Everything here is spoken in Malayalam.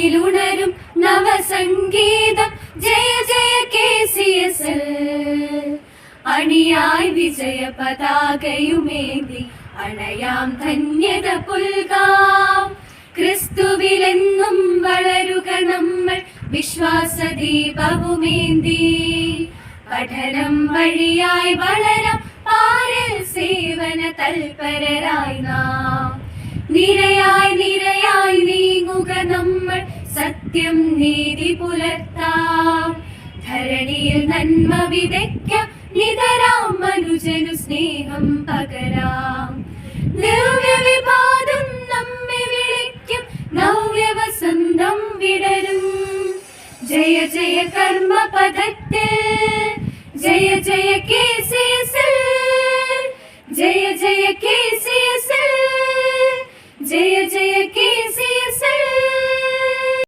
മനസ്സിലുണരും നവസംഗീതം ജയ ജയ KCSL. അണിയായി വിജയ പതാകയുമേന്തി അണയാം ധന്യത പുൽകാം. ക്രിസ്തുവിലെന്നും വളരുക നമ്മൾ വിശ്വാസദീപവുമേന്തി. പഠനം വഴിയായി വളരാം പാരിൽ സേവന തൽപരരായി നാം. നിരയായി നിരയായി നീങ്ങുക നമ്മൾ സത്യം നീതി പുലർത്താം. ധരണിയിൽ നന്മ വിതയ്ക്കാം നിതരാം മനുജനു സ്നേഹം പകരാം. ദിവ്യവിഭാതം നമ്മെ വിളിക്കും നവ്യവസന്തം വിടരും. Jaya Jaya കർമ്മപദത്തിൽ Jaya Jaya KCSL. Jaya Jaya KCSL. Jaya Jaya KCSL.